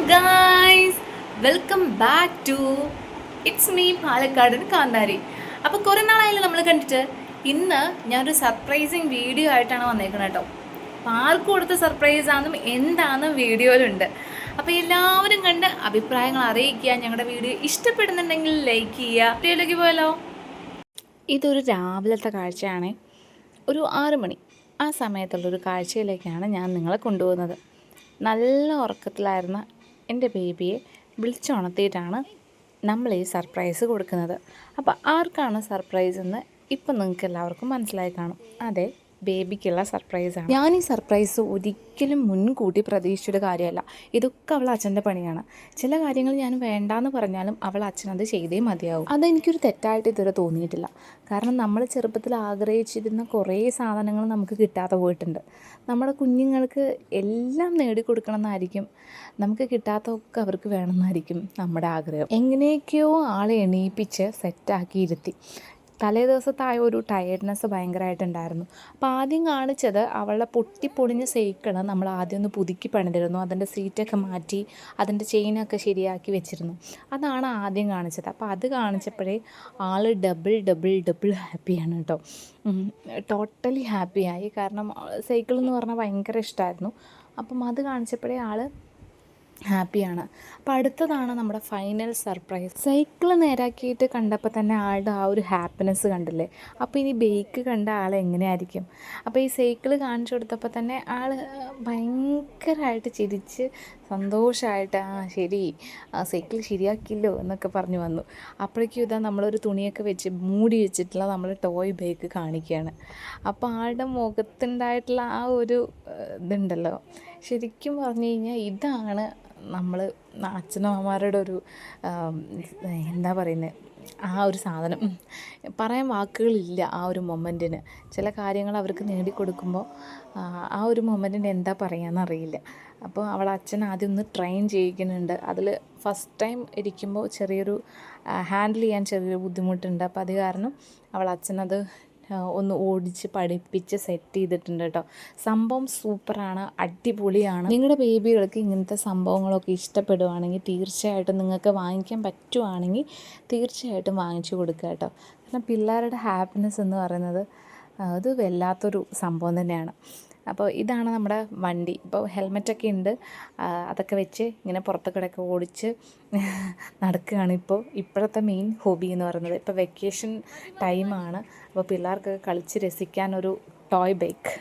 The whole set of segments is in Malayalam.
Guys, welcome back to it's me പാലക്കാടൻ കാന്താരി. അപ്പോൾ കുറേ നാളായാലും നമ്മൾ കണ്ടിട്ട്. ഇന്ന് ഞാനൊരു സർപ്രൈസിങ് വീഡിയോ ആയിട്ടാണ് വന്നേക്കുന്നത് കേട്ടോ. അപ്പോൾ ആർക്കും കൊടുത്ത സർപ്രൈസ് ആണെന്നും എന്താണെന്നും വീഡിയോയിലുണ്ട്. അപ്പോൾ എല്ലാവരും കണ്ട് അഭിപ്രായങ്ങൾ അറിയിക്കുക. ഞങ്ങളുടെ വീഡിയോ ഇഷ്ടപ്പെടുന്നുണ്ടെങ്കിൽ ലൈക്ക് ചെയ്യുക. വീഡിയോയിലേക്ക് പോയാലോ. ഇതൊരു രാവിലത്തെ കാഴ്ചയാണ്. ഒരു 6 മണി ആ സമയത്തുള്ളൊരു കാഴ്ചയിലേക്കാണ് ഞാൻ നിങ്ങളെ കൊണ്ടുപോകുന്നത്. നല്ല ഉറക്കത്തിലായിരുന്ന എൻ്റെ ബേബിയെ വിളിച്ചുണർത്തിയിട്ടാണ് നമ്മൾ ഈ സർപ്രൈസ് കൊടുക്കുന്നത്. അപ്പോൾ ആർക്കാണ് സർപ്രൈസ് എന്ന് ഇപ്പം നിങ്ങൾക്ക് എല്ലാവർക്കും മനസ്സിലായി കാണും. അതെ, ബേബിക്കുള്ള സർപ്രൈസാണ്. ഞാൻ ഈ സർപ്രൈസ് ഒരിക്കലും മുൻകൂട്ടി പ്രതീക്ഷിച്ചൊരു കാര്യമല്ല. ഇതൊക്കെ അവൾ അച്ഛൻ്റെ പണിയാണ്. ചില കാര്യങ്ങൾ ഞാൻ വേണ്ടാന്ന് പറഞ്ഞാലും അവൾ അച്ഛനത് ചെയ്തേ മതിയാവും. അതെനിക്കൊരു തെറ്റായിട്ട് ഇതുവരെ തോന്നിയിട്ടില്ല. കാരണം നമ്മൾ ചെറുപ്പത്തിൽ ആഗ്രഹിച്ചിരുന്ന കുറേ സാധനങ്ങൾ നമുക്ക് കിട്ടാതെ പോയിട്ടുണ്ട്. നമ്മുടെ കുഞ്ഞുങ്ങൾക്ക് എല്ലാം നേടിക്കൊടുക്കണം എന്നായിരിക്കും, നമുക്ക് കിട്ടാത്തതൊക്കെ അവർക്ക് വേണമെന്നായിരിക്കും നമ്മുടെ ആഗ്രഹം. എങ്ങനെയൊക്കെയോ ആളെ എണീപ്പിച്ച് സെറ്റാക്കി ഇരുത്തി. തലേ ദിവസത്തായ ഒരു ടയർഡ്നെസ് ഭയങ്കരമായിട്ടുണ്ടായിരുന്നു. അപ്പോൾ ആദ്യം കാണിച്ചത് അവളുടെ പൊട്ടിപ്പൊടിഞ്ഞ സൈക്കിള് നമ്മൾ ആദ്യം ഒന്ന് പുതുക്കി പണിതിരുന്നു. അതിൻ്റെ സീറ്റൊക്കെ മാറ്റി അതിൻ്റെ ചെയിനൊക്കെ ശരിയാക്കി വെച്ചിരുന്നു. അതാണ് ആദ്യം കാണിച്ചത്. അപ്പോൾ അത് കാണിച്ചപ്പോഴേ ആൾ ഡബിൾ ഹാപ്പിയാണ് കേട്ടോ. ടോട്ടലി ഹാപ്പിയായി. കാരണം സൈക്കിൾ എന്ന് പറഞ്ഞാൽ ഭയങ്കര ഇഷ്ടമായിരുന്നു. അപ്പം അത് കാണിച്ചപ്പോഴേ ആൾ ഹാപ്പിയാണ്. അപ്പോൾ അടുത്തതാണ് നമ്മുടെ ഫൈനൽ സർപ്രൈസ്. സൈക്കിൾ നേരാക്കിയിട്ട് കണ്ടപ്പോൾ തന്നെ ആളുടെ ആ ഒരു ഹാപ്പിനെസ് കണ്ടില്ലേ. അപ്പോൾ ഇനി ബൈക്ക് കണ്ട ആൾ എങ്ങനെയായിരിക്കും. അപ്പോൾ ഈ സൈക്കിൾ കാണിച്ചു കൊടുത്തപ്പോൾ തന്നെ ആൾ ഭയങ്കരമായിട്ട് ചിരിച്ച് സന്തോഷമായിട്ട് ശരി സൈക്കിൾ ശരിയാക്കില്ലോ എന്നൊക്കെ പറഞ്ഞു വന്നു. അപ്പോഴേക്കും ഇതാ നമ്മളൊരു തുണിയൊക്കെ വെച്ച് മൂടി വെച്ചിട്ടുള്ള നമ്മൾ ടോയ് ബൈക്ക് കാണിക്കുകയാണ്. അപ്പോൾ ആളുടെ മുഖത്തുണ്ടായിട്ടുള്ള ആ ഒരു ഇതുണ്ടല്ലോ, ശരിക്കും പറഞ്ഞു കഴിഞ്ഞാൽ ഇതാണ് നമ്മൾ അച്ഛനമ്മമാരുടെ ഒരു എന്താ പറയുന്നത്, ആ ഒരു സാധനം പറയാൻ വാക്കുകളില്ല. ആ ഒരു മൊമെൻറ്റിന് ചില കാര്യങ്ങൾ അവർക്ക് നേടിക്കൊടുക്കുമ്പോൾ ആ ഒരു മൊമെൻറ്റിന് എന്താ പറയുകയെന്നറിയില്ല. അപ്പോൾ അവൾ അച്ഛൻ ആദ്യം ഒന്ന് ട്രെയിൻ ചെയ്യിക്കുന്നുണ്ട്. അതിൽ ഫസ്റ്റ് ടൈം ഇരിക്കുമ്പോൾ ചെറിയൊരു ഹാൻഡിൽ ചെയ്യാൻ ചെറിയൊരു ബുദ്ധിമുട്ടുണ്ട്. അപ്പോൾ അത് കാരണം അവൾ അച്ഛനത് ഒന്ന് ഓടിച്ച് പഠിപ്പിച്ച് സെറ്റ് ചെയ്തിട്ടുണ്ട് കേട്ടോ. സംഭവം സൂപ്പറാണ്, അടിപൊളിയാണ്. നിങ്ങളുടെ ബേബികൾക്ക് ഇങ്ങനത്തെ സംഭവങ്ങളൊക്കെ ഇഷ്ടപ്പെടുവാണെങ്കിൽ തീർച്ചയായിട്ടും നിങ്ങൾക്ക് വാങ്ങിക്കാൻ പറ്റുവാണെങ്കിൽ തീർച്ചയായിട്ടും വാങ്ങിച്ചു കൊടുക്കുക കേട്ടോ. കാരണം പിള്ളേരുടെ ഹാപ്പിനെസ് എന്ന് പറയുന്നത് അത് വല്ലാത്തൊരു സംഭവം തന്നെയാണ്. അപ്പോൾ ഇതാണ് നമ്മുടെ വണ്ടി. ഇപ്പോൾ ഹെൽമെറ്റൊക്കെ ഉണ്ട്. അതൊക്കെ വെച്ച് ഇങ്ങനെ പുറത്തേക്കിടയ്ക്ക് ഓടിച്ച് നടക്കുകയാണ് ഇപ്പോഴത്തെ മെയിൻ ഹോബി എന്ന് പറയുന്നത്. ഇപ്പോൾ വെക്കേഷൻ ടൈമാണ്. അപ്പോൾ പിള്ളേർക്കൊക്കെ കളിച്ച് രസിക്കാനൊരു ടോയ് ബൈക്ക്.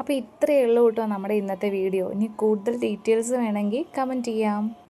അപ്പോൾ ഇത്രയേ ഉള്ളൂ കേട്ടോ നമ്മുടെ ഇന്നത്തെ വീഡിയോ. ഇനി കൂടുതൽ ഡീറ്റെയിൽസ് വേണമെങ്കിൽ കമൻറ്റ് ചെയ്യാം.